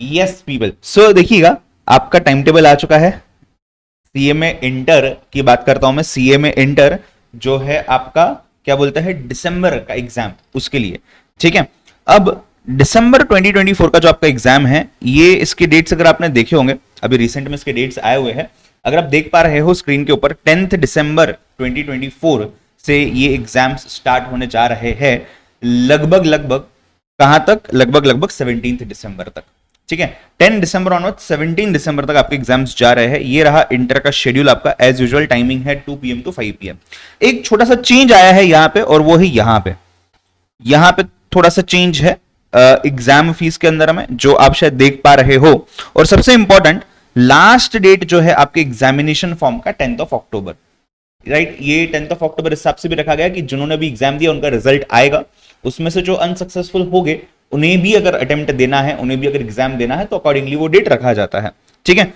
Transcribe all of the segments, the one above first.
Yes people, सो देखिएगा आपका time table आ चुका है। सीएमए इंटर की बात करता हूं मैं, सीएमए इंटर जो है आपका क्या बोलता है दिसंबर का एग्जाम, उसके लिए ठीक है। अब दिसंबर 2024 का जो आपका एग्जाम है, ये इसके डेट्स अगर आपने देखे होंगे, अभी रिसेंट में इसके डेट्स आए हुए हैं, अगर आप देख पा रहे हो स्क्रीन के ऊपर 10 दिसंबर 2024 से ये एग्जाम्स स्टार्ट होने जा रहे हैं, लगभग लगभग कहां तक, लगभग लगभग 17 दिसंबर तक, ठीक है। 10 दिसंबर ऑनवर्ड 17 दिसंबर तक आपके एग्जाम्स जा रहे हैं। ये रहा इंटर का शेड्यूल आपका, एज यूजुअल टाइमिंग है 2 PM टू 5 PM। एक छोटा सा चेंज आया है यहाँ पे, और वो ही यहाँ पे थोड़ा सा चेंज है एग्जाम फीस के अंदर में, जो आप शायद देख पा रहे हो। और सबसे इंपॉर्टेंट, लास्ट डेट जो है आपके एग्जामिनेशन फॉर्म का 10 अक्टूबर, राइट। ये 10 अक्टूबर इस हिसाब से भी रखा गया कि जिन्होंने भी एग्जाम दिया उनका रिजल्ट आएगा, उसमें से जो अनसक्सेसफुल हो गए उन्हें भी अगर अटेम्प्ट देना है, उन्हें भी अगर एग्जाम देना है, तो अकॉर्डिंगली वो डेट रखा जाता है, ठीक है।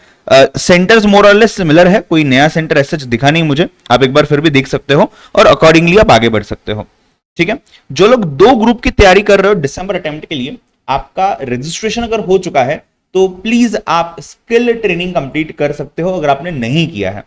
सेंटर्स मोर और लेस सिमिलर है, कोई नया सेंटर ऐसा दिखा नहीं मुझे, आप एक बार फिर भी देख सकते हो और अकॉर्डिंगली आप आगे बढ़ सकते हो, ठीक है। जो लोग 2 ग्रुप की तैयारी कर रहे हो दिसंबर अटेम्प्ट के लिए, आपका रजिस्ट्रेशन अगर हो चुका है तो प्लीज आप स्किल ट्रेनिंग कंप्लीट कर सकते हो। अगर आपने नहीं किया है,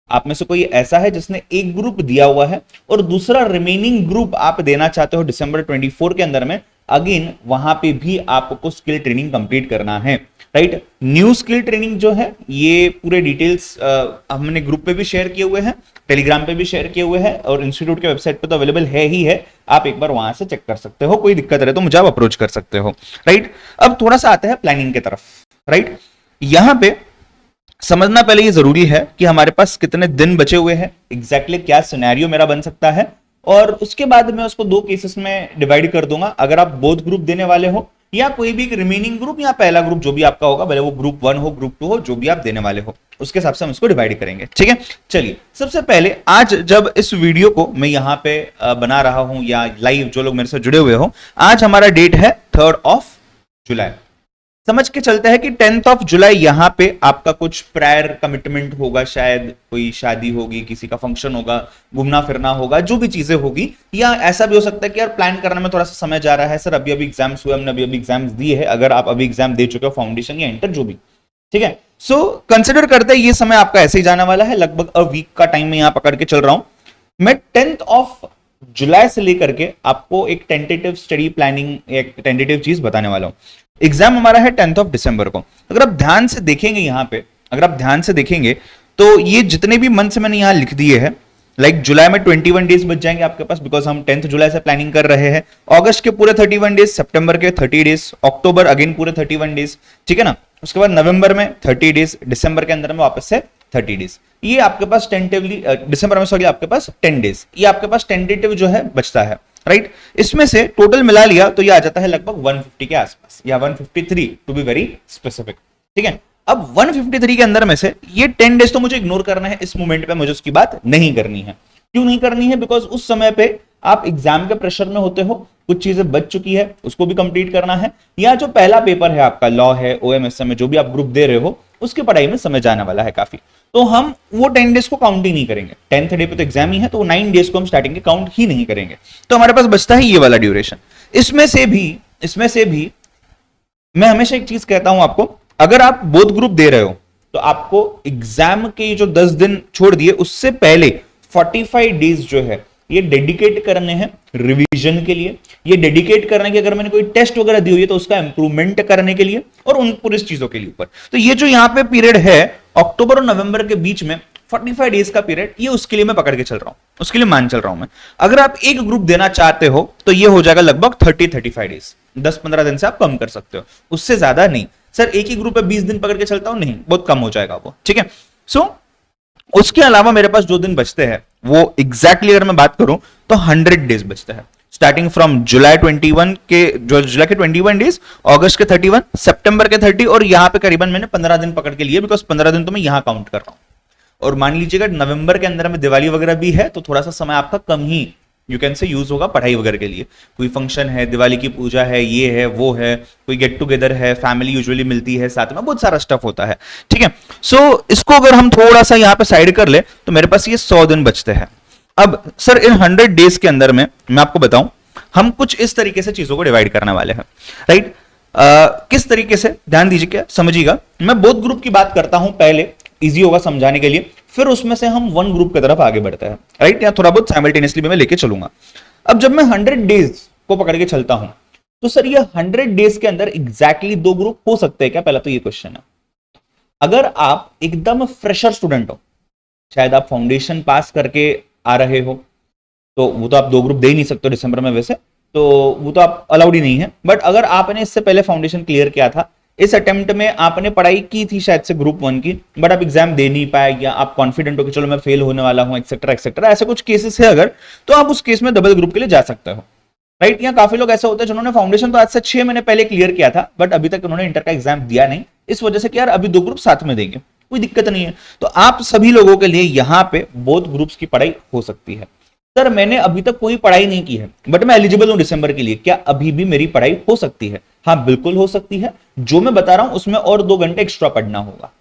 आप में से कोई ऐसा है जिसने एक ग्रुप दिया हुआ है और दूसरा रिमेनिंग ग्रुप आप देना चाहते हो दिसंबर 24 के अंदर में, अगेन वहां पे भी आपको स्किल ट्रेनिंग कंप्लीट करना है, राइट। न्यू स्किल ट्रेनिंग जो है, ये पूरे डिटेल्स हमने ग्रुप पे भी शेयर किए हुए हैं, टेलीग्राम पे भी शेयर किए हुए हैं, और इंस्टीट्यूट के वेबसाइट पे तो अवेलेबल है ही है, आप एक बार वहां से चेक कर सकते हो। कोई दिक्कत रहे तो मुझे आप अप्रोच कर सकते हो, राइट। अब थोड़ा सा आता है प्लानिंग की तरफ, राइट। यहां पे समझना पहले ये जरूरी है कि हमारे पास कितने दिन बचे हुए हैं, एग्जैक्टली क्या सिनेरियो मेरा बन सकता है, और उसके बाद मैं उसको 2 केसेस में डिवाइड कर दूंगा। अगर आप बोथ ग्रुप देने वाले हो या कोई भी एक रिमेनिंग ग्रुप या पहला ग्रुप जो भी आपका होगा, भले वो ग्रुप 1 हो ग्रुप 2 हो, जो भी आप देने वाले हो, उसके हिसाब से हम इसको डिवाइड करेंगे, ठीक है। चलिए, सबसे पहले आज जब इस वीडियो को मैं यहां पे बना रहा हूं या लाइव जो लोग मेरे से जुड़े हुए हो, आज हमारा डेट है 3 जुलाई। समझ के चलते हैं कि 10 जुलाई यहां पे आपका कुछ प्रायर कमिटमेंट होगा, शायद कोई शादी होगी, किसी का फंक्शन होगा, घूमना फिरना होगा, जो भी चीजें होगी, या ऐसा भी हो सकता है कि यार प्लान करने में थोड़ा सा समय जा रहा है, सर अभी एग्जाम्स हुए, हमने अभी एग्जाम्स दिए हैं, अगर आप अभी एग्जाम दे चुके हो फाउंडेशन या इंटर जो भी, ठीक है। सो कंसिडर करते हैं ये समय आपका ऐसे ही जाने वाला है, लगभग अ वीक का टाइम में यहां पकड़ के चल रहा हूं मैं। 10 जुलाई से लेकर के आपको एक टेंटेटिव स्टडी प्लानिंग, एक टेंटेटिव चीज बताने वाला हूं। एग्जाम हमारा है 10 दिसंबर को। अगर आप ध्यान से देखेंगे यहां पे, अगर आप ध्यान से देखेंगे तो ये जितने भी मंथ्स मैंने यहां लिख दिए हैं, लाइक जुलाई में 21 डेज बच जाएंगे आपके पास, बिकॉज हम 10 जुलाई से प्लानिंग कर रहे हैं। अगस्त के पूरे 31 डेज, सितंबर के 30 डेज, अक्टूबर अगेन पूरे 31 डेज, ठीक है ना। उसके बाद नवंबर में 30 डेज, दिसंबर के अंदर में वापस से 30 डेज। ये आपके पास टेंटेटिवली दिसंबर में, सॉरी, आपके पास 10 डेज, ये आपके पास टेंटेटिव जो है बचता है, राइट। इसमें से टोटल मिला लिया तो ये आ जाता है लगभग 150 के आसपास, या 153 टू बी वेरी स्पेसिफिक, ठीक है। अब 153 के अंदर में से ये 10 डेज तो मुझे इग्नोर करना है, इस मोमेंट पे मुझे उसकी बात नहीं करनी है। क्यों नहीं करनी है? बिकॉज उस समय पे आप एग्जाम के प्रेशर में होते हो, कुछ चीजें बच चुकी है, उसको भी कंप्लीट करना है, या जो पहला पेपर है आपका लॉ है, OMSM में जो भी आप ग्रुप दे रहे हो, उसके पढ़ाई में समय जाने वाला है काफी, तो हम वो 10 डेज को काउंट ही नहीं करेंगे। 10th डे पे तो एग्जाम ही है, तो 9 डेज को हम स्टार्टिंग के काउंट ही नहीं करेंगे। तो हमारे पास बचता है ये वाला ड्यूरेशन। इसमें से भी मैं हमेशा एक चीज कहता हूं आपको, अगर आप बोथ ग्रुप दे रहे हो तो आपको एग्जाम के जो 10 दिन छोड़ दिए, उससे पहले 45 डेज जो है ये डेडिकेट करने हैं रिवीजन के लिए, ये डेडिकेट करने की, अगर मैंने कोई टेस्ट वगैरह दी हुई है तो उसका इंप्रूवमेंट करने के लिए, और उन पूरी चीजों के लिए ऊपर। तो ये जो यहाँ पे पीरियड है अक्टूबर और नवंबर के बीच में 45 डेज का पीरियड, ये उसके लिए मैं पकड़ के चल रहा हूं, उसके लिए मान चल रहा हूं मैं। अगर आप एक ग्रुप देना चाहते हो तो ये हो जाएगा लगभग 30-35 डेज, 10-15 दिन से आप कम कर सकते हो, उससे ज्यादा नहीं। सर एक ही ग्रुप है 20 दिन पकड़ के चलता हूं, नहीं, बहुत कम हो जाएगा वो, ठीक है। सो उसके अलावा मेरे पास जो दिन बचते हैं वो एग्जैक्टली अगर मैं बात करूं तो 100 डेज बचते हैं, स्टार्टिंग फ्रॉम जुलाई 21 के, जो जुलाई के 21 डेज, अगस्त के 31, सितंबर के 30, और यहां पे करीबन मैंने 15 दिन पकड़ के लिए, बिकॉज 15 दिन तो मैं यहां काउंट कर रहा हूं। और मान लीजिएगा नवंबर के अंदर में दिवाली वगैरह भी है, तो थोड़ा सा समय आपका कम ही यू कैन से यूज होगा पढ़ाई वगैरह के लिए। कोई फंक्शन है, दिवाली की पूजा है, ये है वो है, कोई गेट टुगेदर है, फैमिली यूजुअली मिलती है साथ में, बहुत सारा स्टफ होता है, ठीक है। सो इसको अगर हम थोड़ा सा यहाँ पे साइड कर ले तो मेरे पास ये 100 दिन बचते हैं। अब सर इन 100 डेज के अंदर में मैं आपको बताऊं, हम कुछ इस तरीके से चीजों को डिवाइड करने वाले हैं, राइट। किस तरीके से, ध्यान दीजिए, क्या समझिएगा, मैं बोथ ग्रुप की बात करता हूं पहले, इजी होगा समझाने के लिए, फिर उसमें से हम वन ग्रुप की तरफ आगे बढ़ते हैं, राइट, या थोड़ा बहुत साइमल्टेनियसली भी मैं लेके चलूंगा। अब जब मैं 100 डेज को पकड़ के चलता हूं, तो सर ये 100 डेज के अंदर एग्जैक्टली दो ग्रुप हो सकते हैं क्या, पहला तो ये क्वेश्चन है। अगर आप एकदम फ्रेशर स्टूडेंट हो, शायद आप फाउंडेशन पास करके आ रहे हो, तो वो तो आप दो ग्रुप दे ही नहीं सकते दिसंबर में, वैसे तो वो तो आप अलाउड ही नहीं है। बट अगर आपने इससे पहले फाउंडेशन क्लियर किया था, इस अटेम्प्ट में आपने पढ़ाई की थी शायद से ग्रुप 1 की, बट आप एग्जाम दे नहीं पाए, या आप कॉन्फिडेंट हो कि चलो मैं फेल होने वाला हूं, एक्सेट्रा एक्सेट्रा, ऐसे कुछ केसेस है अगर, तो आप उस केस में डबल ग्रुप के लिए जा सकते हो, राइट। यहाँ काफी लोग ऐसे होते हैं जिन्होंने फाउंडेशन तो आज से 6 महीने पहले क्लियर किया था, बट अभी तक उन्होंने इंटर का एग्जाम दिया नहीं, इस वजह से कि यार अभी दो ग्रुप साथ में देंगे, कोई दिक्कत नहीं है। तो आप सभी लोगों के लिए यहाँ पे बोथ ग्रुप्स की पढ़ाई हो सकती है। सर मैंने अभी तक कोई पढ़ाई नहीं की है, बट मैं एलिजिबल हूं दिसंबर के लिए, क्या अभी भी मेरी पढ़ाई हो सकती है? हाँ बिल्कुल हो सकती है। जो मैं बता रहा हूं उसमें और 2 घंटे एक्स्ट्रा पढ़ना होगा,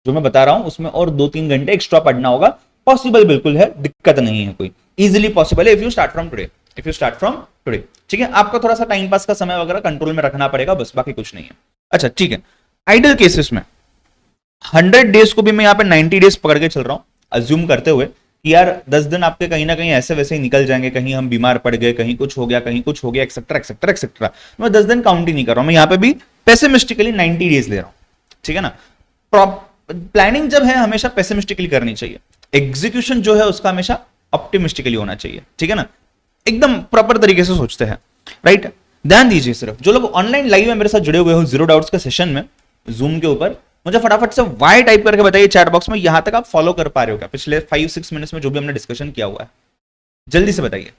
जो मैं बता रहा हूं उसमें और 2-3 घंटे एक्स्ट्रा पढ़ना होगा, पॉसिबल बिल्कुल है, दिक्कत नहीं है कोई, इजिली पॉसिबल है if you start from today, if you start from today, ठीक है। आपका थोड़ा सा टाइम पास का समय वगैरह कंट्रोल में रखना पड़ेगा, बस बाकी कुछ नहीं है। अच्छा ठीक है, आइडल केसेस में 100 डेज को भी मैं यहाँ पे 90 डेज पकड़ के चल रहा हूं, अज्यूम करते हुए कि यार 10 दिन आपके कहीं ना कहीं ऐसे वैसे ही निकल जाएंगे, कहीं हम बीमार पड़ गए, कहीं कुछ हो गया, कहीं कुछ हो गया, एक्सेट्रा एक्सेट्रा एक्सेट्रा, मैं 10 दिन काउंट ही नहीं कर रहा हूं, मैं यहाँ पे भी पेसिमिस्टिकली 90 डेज ले रहा हूं, ठीक है ना। प्लानिंग जब है हमेशा पेसिमिस्टिकली करनी चाहिए, एग्जीक्यूशन जो है उसका हमेशा ऑप्टिमिस्टिकली होना चाहिए, ठीक है ना, एकदम प्रॉपर तरीके से सोचते हैं, राइट। ध्यान दीजिए, सिर्फ जो लोग ऑनलाइन लाइव में मेरे साथ जुड़े हुए हो जीरो डाउट्स के सेशन में जूम के ऊपर, मुझे फटाफट से वाई टाइप करके बताइए चैट बॉक्स में, यहां तक आप फॉलो कर पा रहे हो क्या पिछले 5-6 मिनट्स में जो भी हमने डिस्कशन किया हुआ है, जल्दी से बताइए।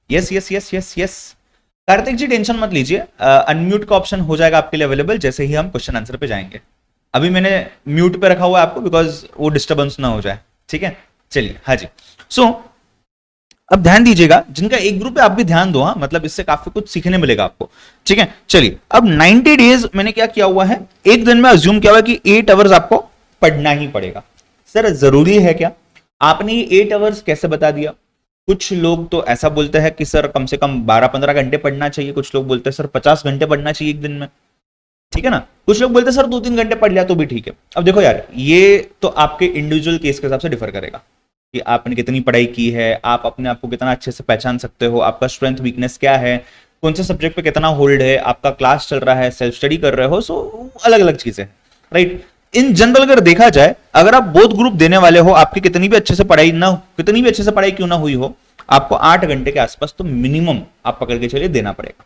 Yes yes yes yes yes. Kartik ji tension मत लीजिए, अनम्यूट का ऑप्शन हो जाएगा आपके लिए अवेलेबल जैसे ही हम क्वेश्चन आंसर पे जाएंगे। अभी मैंने म्यूट पे रखा हुआ है आपको बिकॉज वो डिस्टर्बेंस ना हो जाए, ठीक है। चलिए हाँ जी, सो अब ध्यान दीजिएगा, जिनका एक ग्रुप है आप भी ध्यान दो, हाँ मतलब इससे काफी कुछ सीखने मिलेगा आपको, ठीक है। चलिए अब 90 डेज मैंने क्या किया हुआ है, एक दिन में अज्यूम किया हुआ कि 8 आवर्स आपको पढ़ना ही पड़ेगा। सर जरूरी है क्या? आपने ये 8 आवर्स कैसे बता दिया? कुछ लोग तो ऐसा बोलते हैं कि सर कम से कम 12-15 घंटे पढ़ना चाहिए, कुछ लोग बोलते हैं सर 50 घंटे पढ़ना चाहिए एक दिन में, ठीक है ना। कुछ लोग बोलते हैं सर 2-3 घंटे पढ़ लिया तो भी ठीक है। अब देखो यार, ये तो आपके इंडिविजुअल केस के हिसाब से डिफर करेगा कि आपने कितनी पढ़ाई की है, आप अपने आप को कितना अच्छे से पहचान सकते हो, आपका स्ट्रेंथ वीकनेस क्या है, कौन से सब्जेक्ट पे कितना होल्ड है, आपका क्लास चल रहा है, सेल्फ स्टडी कर रहे हो, सो अलग अलग चीजें, राइट। इन जनरल अगर देखा जाए, अगर आप बोथ ग्रुप देने वाले हो, आपकी कितनी भी अच्छे से पढ़ाई ना, कितनी भी अच्छे से पढ़ाई क्यों ना हुई हो, आपको 8 घंटे के आसपास तो मिनिमम आप पकड़ के चलिए देना पड़ेगा।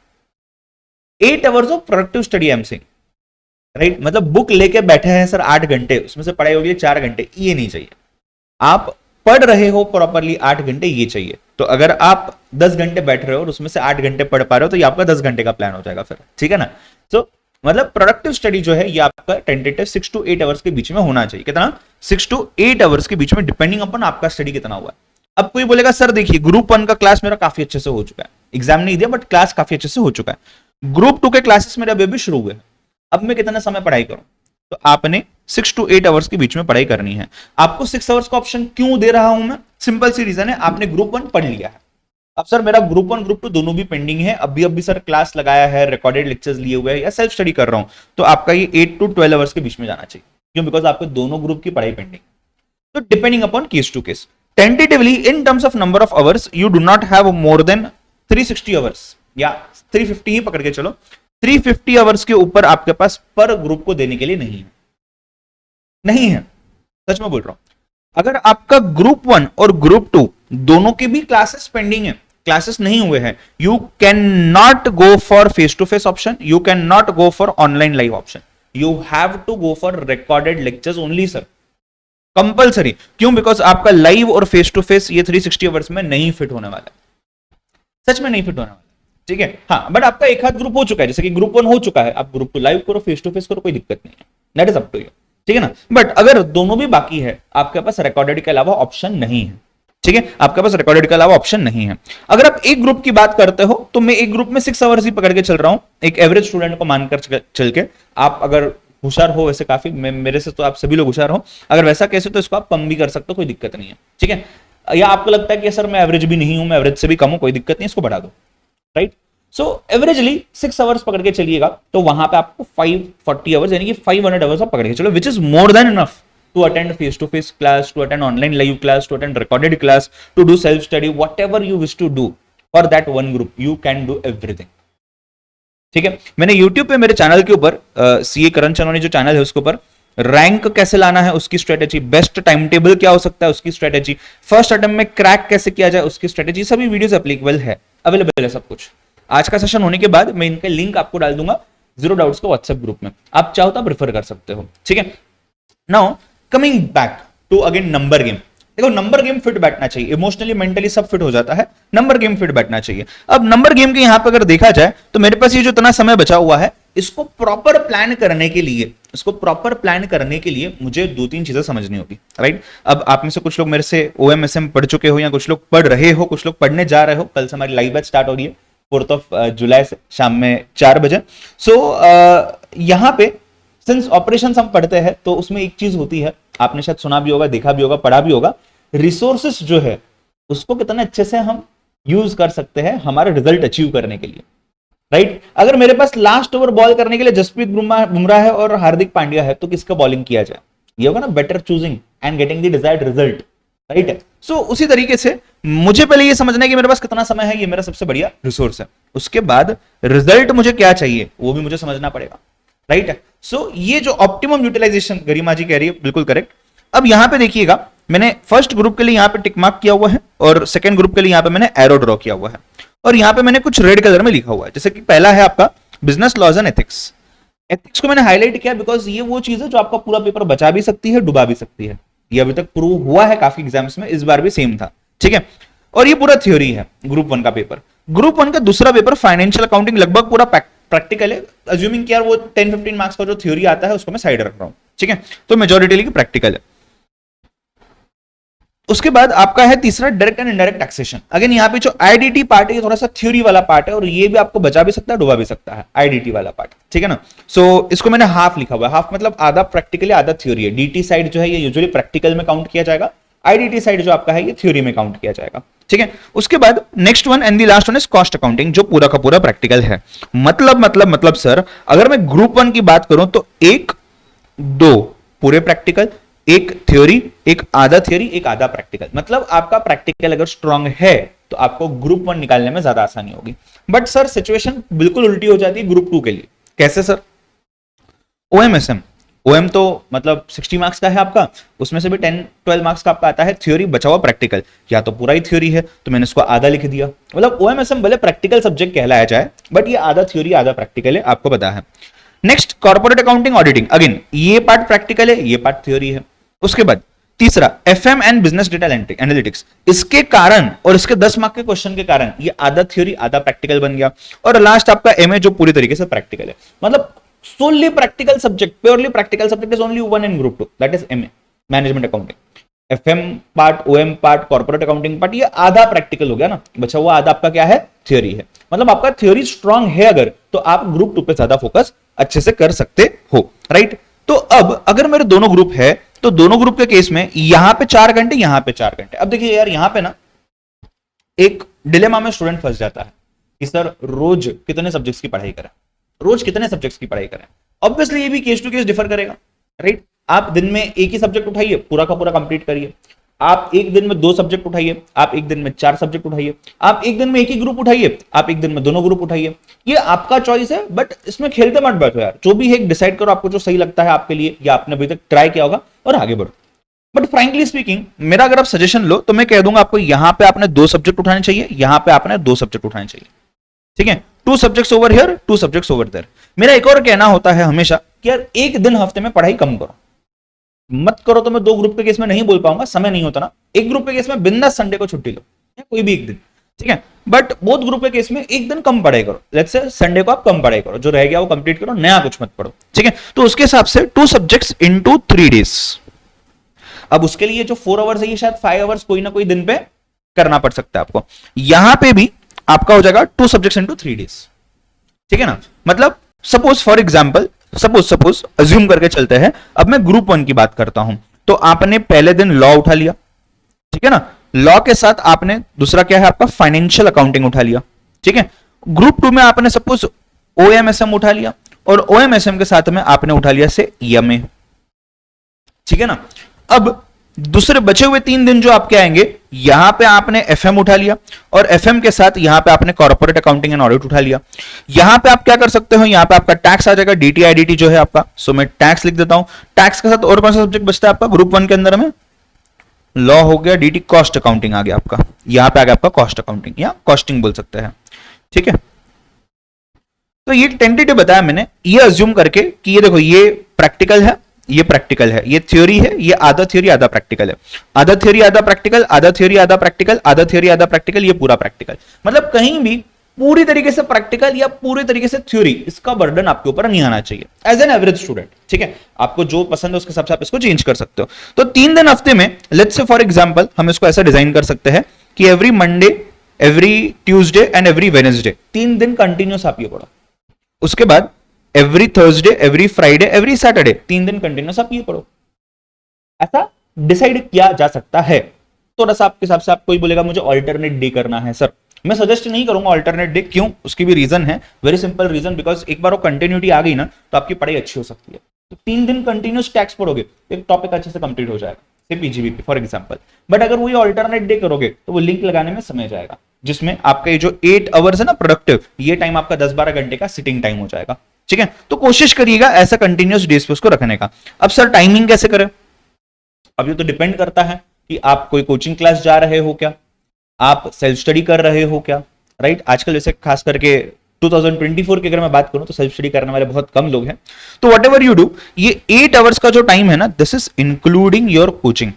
8 hours of productive study I am saying, right. मतलब बुक लेके बैठे हैं सर 8 घंटे, उसमें से पढ़ाई होगी 4 घंटे, ये नहीं चाहिए। आप पढ़ रहे हो प्रॉपरली 8 घंटे, ये चाहिए। तो अगर आप 10 घंटे बैठ रहे हो और उसमें से 8 घंटे पढ़ पा रहे हो, तो ये आपका 10 घंटे का प्लान हो जाएगा फिर, ठीक है ना। तो मतलब प्रोडक्टिव स्टडी जो है ये आपका टेंटेटिव 6 to 8 आवर्स के बीच में होना चाहिए। कितना? 6 to 8 आवर्स के बीच में, डिपेंडिंग अपन आपका स्टडी कितना हुआ है। अब कोई बोलेगा सर देखिए ग्रुप 1 का क्लास मेरा काफी अच्छे से हो चुका है, एग्जाम नहीं दिया बट क्लास काफी अच्छे से हो चुका है। ग्रुप 2 के क्लासेस मेरे अभी भी शुरू हुए हैं, अब मैं कितना समय पढ़ाई करूं? तो आपने 6 to 8 आवर्स के बीच में पढ़ाई करनी है। आपको 6 आवर्स का ऑप्शन क्यों दे रहा हूं मैं? सिंपल सी रीजन है, आपने ग्रुप 1 पढ़ लिया है। अब सर मेरा ग्रुप 1 ग्रुप 2 दोनों भी पेंडिंग है, अभी सर क्लास लगाया है, रिकॉर्डेड लेक्चर्स लिए हुए हैं या सेल्फ स्टडी कर रहा हूं, तो आपका ये 8 to 12 आवर्स के बीच में जाना चाहिए। क्यों? बिकॉज आपके दोनों ग्रुप की पढ़ाई पेंडिंग। तो depending upon case to case, tentatively in terms of number of hours you do not have more than 360 hours, या 350 ही पकड़ के चलो। 350 आवर्स के ऊपर आपके पास पर ग्रुप को देने के लिए नहीं है, सच में बोल रहा हूं। अगर आपका ग्रुप 1 और ग्रुप 2 दोनों के भी क्लासेस पेंडिंग है, क्लासेस नहीं हुए हैं, you can not go for face to face option, you can not go for online live option, you have to go for recorded lectures only sir, compulsory. क्यों? Because आपका live और face to face ये 360 hours में नहीं fit होने वाला है, सच में नहीं फिट होने वाला, ठीक है। हाँ बट आपका एक हाथ ग्रुप हो चुका है, जैसे कि ग्रुप 1 हो चुका है, आप ग्रुप 2 लाइव करो, फेस टू फेस करो, कोई दिक्कत नहीं है, that is up to you, ठीक है ना। बट अगर दोनों भी बाकी है, आपके पास रिकॉर्डेड के अलावा ऑप्शन नहीं है, ठीक है, आपके पास रिकॉर्डेड के अलावा ऑप्शन नहीं है। अगर आप एक ग्रुप की बात करते हो, तो मैं एक ग्रुप में 6 आवर्स ही पकड़ के चल रहा हूं, एक एवरेज स्टूडेंट को मानकर चल के। आप अगर होशियार हो, वैसे काफी मेरे से तो आप सभी लोग होशियार हो, अगर वैसा कैसे तो इसको आप कम भी कर सकते हो, कोई दिक्कत नहीं है, ठीक है। या आपको लगता है कि सर मैं एवरेज भी नहीं हूं, मैं एवरेज से भी कम हूं, कोई दिक्कत नहीं, इसको बढ़ा दो, राइट। सो एवरेजली 6 आवर्स पकड़ के चलिएगा तो वहां पे आपको 540 आवर्स यानी कि 500 आवर्स आप पकड़ के चलो, which is more than enough to attend face to face class, to attend online live class, to attend recorded class, to do self study, whatever you wish to do for that one group, you can do everything. ठीक है, मैंने YouTube पे मेरे channel के ऊपर CA करण चंदवानी जो channel है उसके ऊपर रैंक कैसे लाना है उसकी स्ट्रेटेजी, बेस्ट टाइम टेबल क्या हो सकता है उसकी स्ट्रेटेजी, फर्स्ट अटेम्प्ट में क्रैक कैसे किया जाए उसकी स्ट्रेटेजी, सभी वीडियोस एप्लीकेबल है, अवेलेबल है सब कुछ। आज का सेशन होने के बाद मैं इनका लिंक आपको डाल दूंगा जीरो डाउट्स को व्हाट्सएप ग्रुप में, आप चाहो तो आप रेफर कर सकते हो। ठीक है, now coming back to again number game. देखो नंबर गेम फिट बैठना चाहिए, इमोशनली मेंटली सब फिट हो जाता है, नंबर गेम फिट बैठना चाहिए। अब नंबर गेम के यहां पे अगर देखा जाए तो मेरे पास ये जो इतना समय बचा हुआ है इसको प्रॉपर प्लान करने के लिए, मुझे 2-3 चीजें समझनी होगी, राइट। अब आप में से कुछ लोग मेरे से OMSM पढ़ चुके हो या कुछ लोग पढ़ रहे हो, कुछ लोग पढ़ने जा रहे हो, कल से हमारी लाइव बैच स्टार्ट हो रही है 4 जुलाई से शाम में 4 बजे। सो यहां पे सिंस ऑपरेशंस हम पढ़ते हैं तो उसमें एक चीज होती है, आपने शायद सुना भी होगा, देखा भी होगा, पढ़ा भी होगा, रिसोर्सेस जो है उसको कितने अच्छे से हम यूज कर सकते हैं हमारे रिजल्ट अचीव करने के लिए, राइट। अगर मेरे पास लास्ट ओवर बॉल करने के लिए जसप्रीत बुमराह है और हार्दिक पांड्या है तो किसका बॉलिंग किया जाए, ये होगा ना better choosing and getting the desired result, right. So उसी तरीके से मुझे पहले ये समझना है कि मेरे पास कितना समय है, ये मेरा सबसे बढ़िया रिसोर्स है, उसके बाद रिजल्ट मुझे क्या चाहिए वो भी मुझे समझना पड़ेगा, राइट। सो ये जो ऑप्टिमम यूटिलाइजेशन गरिमा जी कह रही है बिल्कुल करेक्ट। अब यहां पे देखिएगा मैंने फर्स्ट ग्रुप के लिए यहां पे टिक मार्क किया हुआ है और सेकंड ग्रुप के लिए यहां पे मैंने एरो ड्रॉ किया हुआ है और यहां पे मैंने कुछ रेड कलर में लिखा हुआ है, जैसे कि पहला है आपका business laws and ethics. Ethics को मैंने हाईलाइट किया बिकॉज ये वो चीज है जो आपका पूरा पेपर बचा भी सकती है, डुबा भी सकती है, ये अभी तक प्रूव हुआ है काफी एग्जाम्स में, इस बार भी सेम था, ठीक है। और ये पूरा थ्योरी है ग्रुप 1 का पेपर। ग्रुप 1 का दूसरा पेपर फाइनेंशियल अकाउंटिंग लगभग पूरा प्रैक्टिकल है, अज्यूमिंग कि यार वो 10-15 मार्क्स का जो थ्योरी आता है उसको मैं साइड रख रहा हूं, ठीक है, तो मेजॉरिटी की प्रैक्टिकल है। उसके बाद आपका है तीसरा direct and indirect taxation. Again यहाँ पे जो आईडीटी पार्ट है ये थोड़ा सा थ्योरी वाला पार्ट है और ये भी आपको बचा भी सकता है डुबा भी सकता है, आईडीटी वाला पार्ट, ठीक है ना। सो इसको मैंने हाफ लिखा हुआ है, हाफ मतलब आधा प्रैक्टिकली आधा थ्योरी है। डीटी साइड जो है ये यूजुअली प्रैक्टिकल में काउंट किया जाएगा, आईडीटी साइड जो आपका है ये थ्योरी में काउंट किया जाएगा, ठीक है। उसके बाद next one and the last one is cost accounting, जो पूरा का पूरा प्रैक्टिकल है। मतलब सर अगर मैं ग्रुप 1 की बात करूं तो 1-2 पूरे प्रैक्टिकल, एक थ्योरी, एक आधा थ्योरी, एक आधा प्रैक्टिकल। मतलब आपका प्रैक्टिकल अगर स्ट्रांग है तो आपको ग्रुप 1 निकालने में ज्यादा आसानी होगी। बट सर सिचुएशन बिल्कुल उल्टी हो जाती है ग्रुप 2 के लिए। कैसे सर? OMSM, OM तो मतलब 60 मार्क्स का है आपका, उसमें से भी 10-12 मार्क्स का आपका आता है थ्योरी, बचा हुआ प्रैक्टिकल। या तो पूरा ही थ्योरी है तो मैंने इसको आधा लिख दिया, मतलब OMSM भले प्रैक्टिकल सब्जेक्ट कहलाया जाए बट ये आधा थ्योरी आधा प्रैक्टिकल है, आपको पता है। Next corporate accounting auditing, again ये पार्ट प्रैक्टिकल है, ये पार्ट थ्योरी है। उसके बाद तीसरा FM and business data analytics, इसके कारण और इसके 10 मार्क के क्वेश्चन के कारण ये आधा थ्योरी आधा प्रैक्टिकल बन गया। और लास्ट आपका MA जो पूरी तरीके से प्रैक्टिकल है, मतलब solely practical subject, purely practical subject is only one in group 2, that is MA management accounting। FM part, OM part, corporate accounting part, ये आधा प्रैक्टिकल हो गया ना, बचा हुआ आधा आपका क्या है? थ्योरी है। मतलब आपका थ्योरी स्ट्रांग है अगर, तो आप ग्रुप 2 पे ज्यादा फोकस अच्छे से कर सकते हो, राइट। तो अब अगर मेरे दोनों ग्रुप है तो दोनों ग्रुप के केस में यहां पे 4 घंटे, यहां पे 4 घंटे। अब देखिए यार यहां पे ना एक डिलेमा में स्टूडेंट फंस जाता है कि सर रोज कितने सब्जेक्ट्स की पढ़ाई करें, रोज कितने सब्जेक्ट्स की पढ़ाई करें। ऑब्वियसली ये भी केस टू केस डिफर करेगा, राइट। आप दिन में एक ही सब्जेक्ट उठाइए, पूरा का पूरा कंप्लीट करिए। आप एक दिन में 2 सब्जेक्ट उठाइए, आप एक दिन में 4 सब्जेक्ट उठाइए, आप एक दिन में एक ही ग्रुप उठाइए, आप एक दिन में दोनों ग्रुप उठाइए। ये आपका चॉइस है, बट इसमें खेलते मत बैठो यार, जो भी है डिसाइड करो आपको जो सही लगता है आपके लिए, या आपने अभी तक ट्राई किया होगा और आगे बढ़ो। बट फ्रैंकली स्पीकिंग मेरा अगर आप सजेशन लो तो मैं कह दूंगा आपको यहां पे आपने 2 सब्जेक्ट उठाने चाहिए, यहां पे आपने 2 सब्जेक्ट उठाने चाहिए, ठीक है। 2 subjects over here, 2 subjects over there. मेरा एक और कहना होता है हमेशा कि यार एक दिन हफ्ते में पढ़ाई कम करो, मत करो तो मैं 2 ग्रुप के केस में नहीं बोल पाऊंगा, समय नहीं होता ना। एक ग्रुप के केस में बिंदास संडे को छुट्टी लो या कोई भी एक दिन, ठीक है। बट बोथ ग्रुप के केस में एक दिन कम पढ़ाई करो, लेट्स से संडे को आप कम पढ़ाई करो, जो रह गया वो कंप्लीट करो, नया कुछ मत पढ़ो, ठीक है। तो उसके हिसाब से 2 सब्जेक्ट्स इनटू 3 डेज। अब उसके लिए जो 4 आवर्स है ये शायद 5 आवर्स कोई ना कोई दिन पे करना पड़ सकता है आपको। यहां पे भी आपका हो जाएगा 2 सब्जेक्ट्स इनटू 3 डेज, ठीक है ना। मतलब suppose for example, suppose assume करके चलते हैं, अब मैं ग्रुप 1 की बात करता हूं, तो आपने पहले दिन लॉ उठा लिया, ठीक है ना। लॉ के साथ आपने दूसरा क्या है आपका फाइनेंशियल अकाउंटिंग उठा लिया, ठीक है। ग्रुप 2 में आपने सपोज OMSM उठा लिया और OMSM के साथ में आपने उठा लिया से EMA, ठीक है ना। अब दूसरे बचे हुए 3 दिन जो आपके आएंगे, यहां पे आपने FM उठा लिया और FM के साथ यहां पे आपने कॉर्पोरेट अकाउंटिंग एंड ऑडिट उठा लिया। यहां पे आप क्या कर सकते हो, यहां पे आपका टैक्स आ जाएगा, DT IDT जो है आपका। सो मैं टैक्स लिख देता हूं। टैक्स के साथ और कौन सा सब्जेक्ट बचता है आपका ग्रुप 1 के अंदर में? लॉ हो गया, DT कॉस्ट अकाउंटिंग आ गया आपका, यहां पे आ गया आपका कॉस्ट अकाउंटिंग या कॉस्टिंग बोल सकते हैं, ठीक है। तो ये टेंटेटिव बताया मैंने, ये अज्यूम करके कि ये देखो ये प्रैक्टिकल है, ये प्रैक्टिकल है, ये थ्योरी है, ये आधा थ्योरी आधा प्रैक्टिकल है, आधा थ्योरी आधा प्रैक्टिकल, आधा थ्योरी आधा प्रैक्टिकल, आधा थ्योरी आधा प्रैक्टिकल, ये पूरा प्रैक्टिकल। मतलब कहीं भी पूरी तरीके से प्रैक्टिकल या पूरी तरीके से थ्योरी, इसका बर्डन आपके ऊपर नहीं आना चाहिए एज एन एवरेज स्टूडेंट, ठीक है। आपको जो पसंद है उसके हिसाब से आप इसको चेंज कर सकते हो। तो 3 दिन हफ्ते में, लेट्स से फॉर एग्जांपल हम इसको ऐसा डिजाइन कर सकते हैं कि every Monday, every Tuesday and every Wednesday, 3 दिन कंटिन्यूस आप ये पढ़ो। उसके बाद every Thursday, every Friday, every Saturday, 3 दिन कंटिन्यूस आप ये पढ़ो। ऐसा डिसाइड किया जा सकता है। थोड़ा सा आपके हिसाब से, आप कोई बोलेगा मुझे ऑल्टरनेट डे करना है सर, मैं सजेस्ट नहीं करूंगा ऑल्टरनेट डे। क्यों? उसकी भी रीजन है, वेरी सिंपल रीजन, बिकॉज एक बार वो कंटिन्यूटी आ गई ना तो आपकी पढ़ाई अच्छी हो सकती है। तो 3 दिन कंटिन्यूस टैक्स पढ़ोगे, एक टॉपिक अच्छे से कंप्लीट हो जाएगा, से PGBP फॉर एग्जांपल। बट अगर वही ऑल्टरनेट डे करोगे तो वो लिंक लगाने में समय जाएगा, जिसमें आपका ये जो 8 आवर्स है ना प्रोडक्टिव, ये टाइम आपका 10-12 घंटे का सिटिंग टाइम हो जाएगा, ठीक है। तो कोशिश करिएगा ऐसा कंटिन्यूस डेज पे उसको रखने का। अब सर टाइमिंग कैसे करें? अब ये तो डिपेंड करता है कि आप कोई कोचिंग क्लास जा रहे हो क्या, आप सेल्फ स्टडी कर रहे हो क्या, राइट। आजकल जैसे खास करके 2024 की अगर मैं बात करूं तो सेल्फ स्टडी करने वाले बहुत कम लोग हैं। तो वट एवर यू डू, ये 8 आवर्स का जो टाइम है ना, this is including your coaching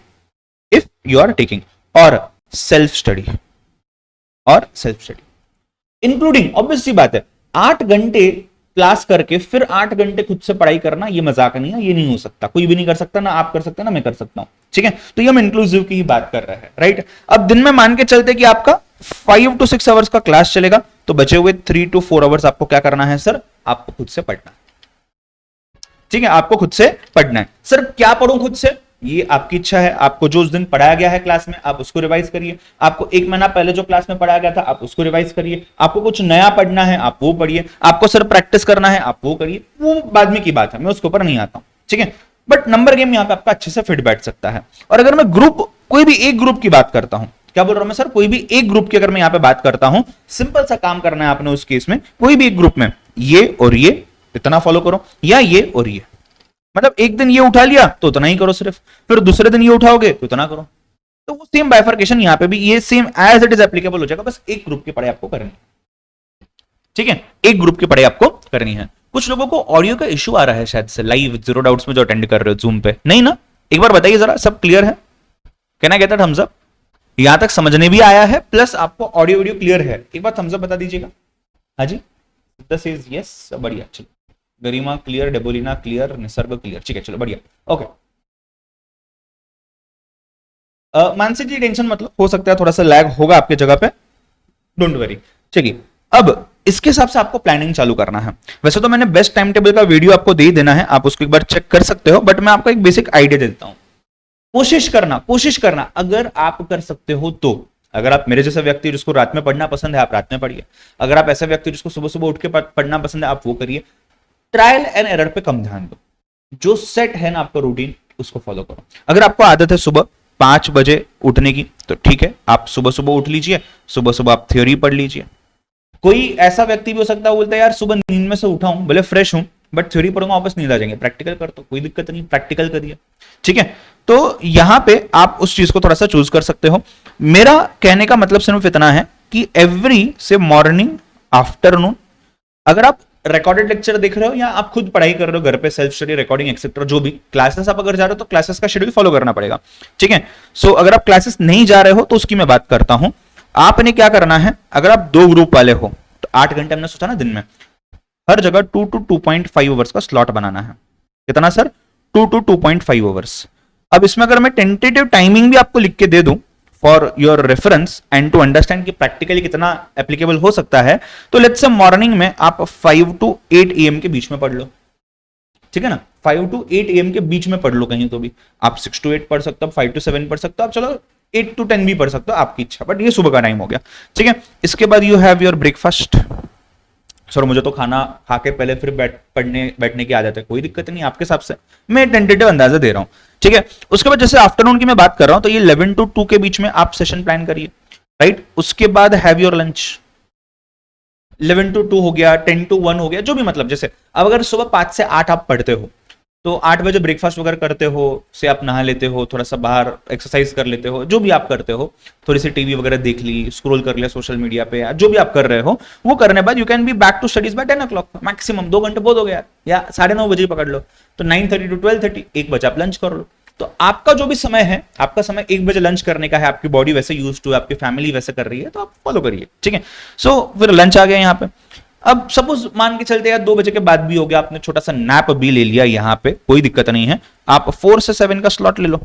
if you are taking, और सेल्फ स्टडी, और सेल्फ स्टडी इंक्लूडिंग। ऑब्वियस सी बात है, 8 घंटे क्लास करके फिर 8 घंटे खुद से पढ़ाई करना, ये मजाक नहीं है, ये नहीं हो सकता, कोई भी नहीं कर सकता, ना आप कर सकते ना मैं कर सकता हूं, ठीक है। तो ये हम इंक्लूसिव की ही बात कर रहे हैं, राइट। अब दिन में मान के चलते कि आपका 5 to 6 आवर्स का क्लास चलेगा, तो बचे हुए 3 to 4 आवर्स आपको क्या करना है सर? आपको खुद से पढ़ना है, ठीक है, आपको खुद से पढ़ना है। सर क्या पढ़ूं खुद से? ये आपकी इच्छा है। आपको जो उस दिन पढ़ाया गया है क्लास में, आप उसको रिवाइज करिए। आपको 1 महीना पहले जो क्लास में पढ़ाया गया था, आप उसको रिवाइज करिए। आपको कुछ नया पढ़ना है, आप वो पढ़िए। आपको सर प्रैक्टिस करना है, आप वो करिए। वो बाद में की बात है, मैं उसके ऊपर नहीं आता हूं, ठीक है। बट नंबर गेम यहाँ पे आपका अच्छे से फिट बैठ सकता है। और अगर मैं ग्रुप, कोई भी एक ग्रुप की बात करता हूं, क्या बोल रहा हूं मैं सर? कोई भी एक ग्रुप की अगर मैं यहाँ पे बात करता हूं, सिंपल सा काम करना है आपने उस केस में, कोई भी एक ग्रुप में ये और ये इतना फॉलो करो, या ये और ये, मतलब एक दिन ये उठा लिया तो उतना ही करो सिर्फ, फिर दूसरे दिन ये उठाओगे तो उतना करो। तो वो सेम बाइफर्केशन यहाँ पे भी ये same as it is applicable हो जाएगा। बस एक ग्रुप की पढ़ाई आपको करनी है, ठीक है, एक ग्रुप की पढ़ाई आपको करनी है। कुछ लोगों को ऑडियो का इश्यू आ रहा है शायद से, लाइव जीरो डाउट्स में जो अटेंड कर रहे हो जूम पे, नहीं ना? एक बार बताइए जरा, सब क्लियर है? Can I get that thumbs up? यहां तक समझने भी आया है, प्लस आपको ऑडियो वीडियो क्लियर है? एक बार थम्स अप बता दीजिएगा। हाँ जी, दिस इज यस, बढ़िया। चलो, गरिमा clear, Debolina clear, Nisarga clear, ठीक है, चलो बढ़िया, ओके। मानसिक जी टेंशन मतलब हो सकता है थोड़ा सा लैग होगा आपके जगह पे, डोंट वरी। चलिए, अब इसके हिसाब से आपको प्लानिंग चालू करना है। वैसे तो मैंने बेस्ट टाइम टेबल का वीडियो आपको दे देना है, आप उसको एक बार चेक कर सकते हो, बट मैं आपको एक बेसिक आइडिया देता हूं। कोशिश करना, अगर आप कर सकते हो तो। अगर आप मेरे जैसा व्यक्ति जिसको रात में पढ़ना पसंद है, आप रात में पढ़िए। अगर आप ऐसा व्यक्ति जिसको सुबह सुबह उठ के पढ़ना पसंद है, आप वो करिए। ट्रायल एंड एरर पे कम ध्यान दो, जो सेट है ना आपका रूटीन, उसको फॉलो करो। अगर आपको आदत है सुबह 5 बजे उठने की, तो ठीक है, आप सुबह सुबह उठ लीजिए, सुबह सुबह आप थ्योरी पढ़ लीजिए। कोई ऐसा व्यक्ति भी हो सकता है, बोलता है यार सुबह नींद में से उठा हूं, भले फ्रेश हूं, बट थ्योरी पढ़ूंगा वापस नींद आ जाएंगे। प्रैक्टिकल कर तो कोई दिक्कत नहीं, प्रैक्टिकल करिए, ठीक है। तो यहां पे आप उस चीज को थोड़ा सा चूज कर सकते हो। मेरा कहने का मतलब सिर्फ इतना है कि एवरी से मॉर्निंग, आफ्टरनून, अगर आप रिकॉर्डेड लेक्चर देख रहे हो या आप खुद पढ़ाई कर रहे हो घर पे, सेल्फ स्टडी, रिकॉर्डिंग एक्सेट्रा, जो भी क्लासेस आप अगर जा रहे हो तो क्लासेस का शेड्यूल फॉलो करना पड़ेगा, ठीक है। सो अगर आप क्लासेस नहीं जा रहे हो तो उसकी मैं बात करता हूं। आपने क्या करना है, अगर आप 2 ग्रुप वाले हो तो 8 घंटे हमने सोचा ना दिन में, हर जगह 2 to 2.5 आवर्स का स्लॉट बनाना है। कितना सर? 2 to 2.5 hours. अब इसमें अगर मैं टेंटेटिव टाइमिंग भी आपको लिख के दे दूं for your reference and to understand कि प्रैक्टिकली कितना एप्लीकेबल हो सकता है, तो लेट्स से मॉर्निंग में आप 5 to 8 AM के बीच में पढ़ लो, ठीक है ना। 5 to 8 AM के बीच में पढ़ लो कहीं तो भी। आप 6 to 8 पढ़ सकते हो, 5 to 7 पढ़ सकते हो, आप चलो 8 to 10 भी पढ़ सकते हो, आपकी इच्छा, बट ये सुबह का टाइम हो गया, ठीक है। इसके बाद you have your breakfast, sir मुझे तो खाना खा के पहले फिर बैठने की आदत है, कोई दिक्कत नहीं आपके हिसाब से, मैं टेंटेटिव अंदाजा दे रहा हूं, ठीक है। उसके बाद जैसे आफ्टरनून की मैं बात कर रहा हूं तो ये 11 to 2 के बीच में आप सेशन प्लान करिए, राइट। उसके बाद हैव योर लंच, 11 to 2 हो गया, 10 to 1 हो गया, जो भी मतलब जैसे अब अगर सुबह 5 से 8 आप पढ़ते हो तो 8 बजे ब्रेकफास्ट वगैरह करते हो, से आप नहा लेते हो, थोड़ा सा बाहर एक्सरसाइज कर लेते हो, जो भी आप करते हो, थोड़ी सी टीवी वगैरह देख ली, स्क्रॉल कर लिया सोशल मीडिया पे, या जो भी आप कर रहे हो वो करने बाद you can be back to studies by 10 o'clock, maximum 2 घंटे बहुत हो गया, या 9:30 बजे पकड़ लो, तो 9:30 to 12:30 1 बजे आप लंच कर लो। तो आपका जो भी समय है, आपका समय 1 बजे लंच करने का है, आपकी बॉडी वैसे यूज टू, आपकी फैमिली वैसे कर रही है, तो आप फॉलो करिए, ठीक है। सो फिर लंच आ गया यहाँ पे। अब सपोज मान के चलते यार 2 बजे के बाद भी हो गया, आपने छोटा सा नैप भी ले लिया यहाँ पे, कोई दिक्कत नहीं है, आप 4 से 7 का स्लॉट ले लो,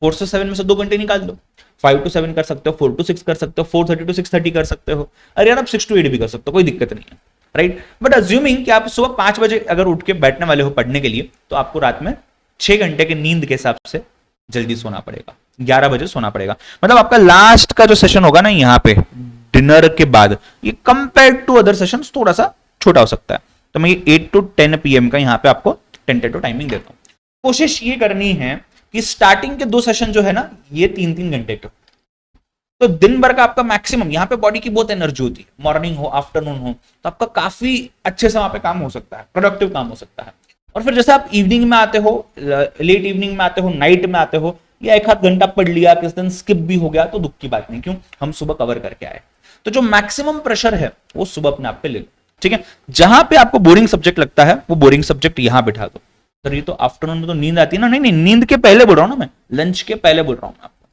4 से 7 में से 2 घंटे निकाल दो, 5 to 7 कर सकते हो, 4 to 6 कर सकते हो, 4:30 to 6:30 कर सकते हो, अरे यार आप 6 to 8 भी कर सकते हो, कोई दिक्कत नहीं है, राइट। बट अज्यूमिंग कि आप सुबह 5 बजे अगर उठ के बैठने वाले हो पढ़ने के लिए, तो आपको रात में 6 घंटे की नींद के हिसाब से जल्दी सोना पड़ेगा, 11 बजे सोना पड़ेगा। मतलब आपका लास्ट का जो सेशन होगा ना यहाँ पे डिनर के बाद, ये कंपेयर टू अदर सेशंस थोड़ा सा छोटा हो सकता है, तो मैं ये 8 to 10 PM का यहाँ पे आपको टेंटेटिव टाइमिंग देता हूँ। कोशिश ये करनी है कि स्टार्टिंग के 2 सेशन जो है ना ये 3-3 घंटे के, तो दिन भर का आपका मैक्सिमम, यहाँ पे बॉडी की बहुत एनर्जी होती है, मॉर्निंग हो आफ्टरनून हो, तो आपका काफी अच्छे से वहां पे काम हो सकता है, प्रोडक्टिव काम हो सकता है। और फिर जैसे आप इवनिंग में आते हो, लेट इवनिंग में आते हो, नाइट में आते हो, या एक आध घंटा पढ़ लिया, किस दिन स्किप भी हो गया, तो दुख की बात नहीं, क्यों, हम सुबह कवर करके आए। तो जो मैक्सिमम प्रेशर है वो सुबह अपने आप पे ले लो, ठीक है। जहां पे आपको बोरिंग सब्जेक्ट लगता है वो बोरिंग सब्जेक्ट यहां बिठा दो। सर ये तो आफ्टरनून में तो नींद आती है ना, नहीं नहीं, नींद के पहले बोल रहा हूं ना मैं, लंच के पहले बोल रहा हूं आपको,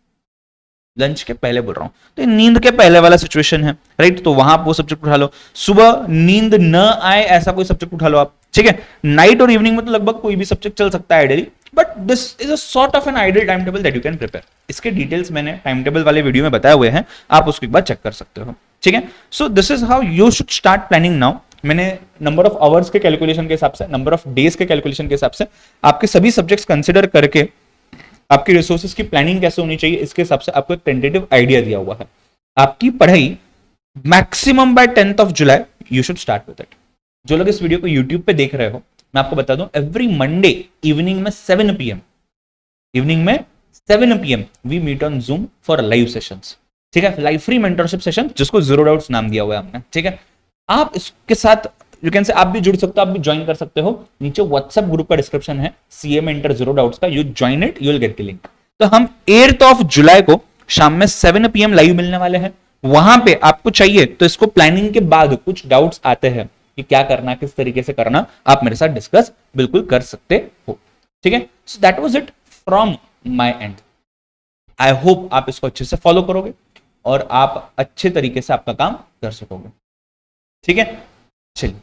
लंच के पहले बोल रहा हूं, तो नींद के पहले वाला सिचुएशन है, राइट। तो वहां आप वो सब्जेक्ट उठा लो, सुबह नींद न आए ऐसा कोई सब्जेक्ट उठा लो आप, ठीक है। नाइट और इवनिंग में तो लगभग कोई भी सब्जेक्ट चल सकता है ideally, but this is a sort of an ideal time table that you can prepare. इसके डिटेल्स मैंने टाइम टेबल वाले वीडियो में बताए हुए हैं, आप उसको एक बार चेक कर सकते हो, ठीक है। So this is how you should start planning now. मैंने नंबर ऑफ आवर्स के कैलकुलेशन के हिसाब से, नंबर ऑफ डेज के कैलकुलेशन के हिसाब से, आपके सभी सब्जेक्ट्स कंसिडर करके आपकी रिसोर्सेज की प्लानिंग कैसे होनी चाहिए, इसके हिसाब से आपको एक टेंटेटिव आइडिया दिया हुआ है। आपकी पढ़ाई maximum bye 10th of July you should start with it. जो लोग इस वीडियो को यूट्यूब पे देख रहे हो, मैं आपको बता दूं, एवरी मंडे इवनिंग में 7 PM, इवनिंग में 7 PM we meet on Zoom for live sessions, ठीक है, लाइव फ्री मेंटरशिप सेशन, जिसको जीरो डाउट्स नाम दिया हुआ है हमने, ठीक है। आप इसके साथ यू कैन से आप भी जुड़ सकते हो, आप भी ज्वाइन कर सकते हो, नीचे व्हाट्सएप ग्रुप का डिस्क्रिप्शन है CMA इंटर जीरो डाउट्स का, you join it, you will get the link. तो हम 8th of July को शाम में 7 PM लाइव मिलने वाले हैं, वहां पे आपको चाहिए तो इसको प्लानिंग के बाद कुछ डाउट्स आते हैं कि क्या करना, किस तरीके से करना, आप मेरे साथ डिस्कस बिल्कुल कर सकते हो, ठीक है। So that was it from my and. I hope आप इसको अच्छे से फॉलो करोगे और आप अच्छे तरीके से आपका काम कर सकोगे, ठीक है। चलिए।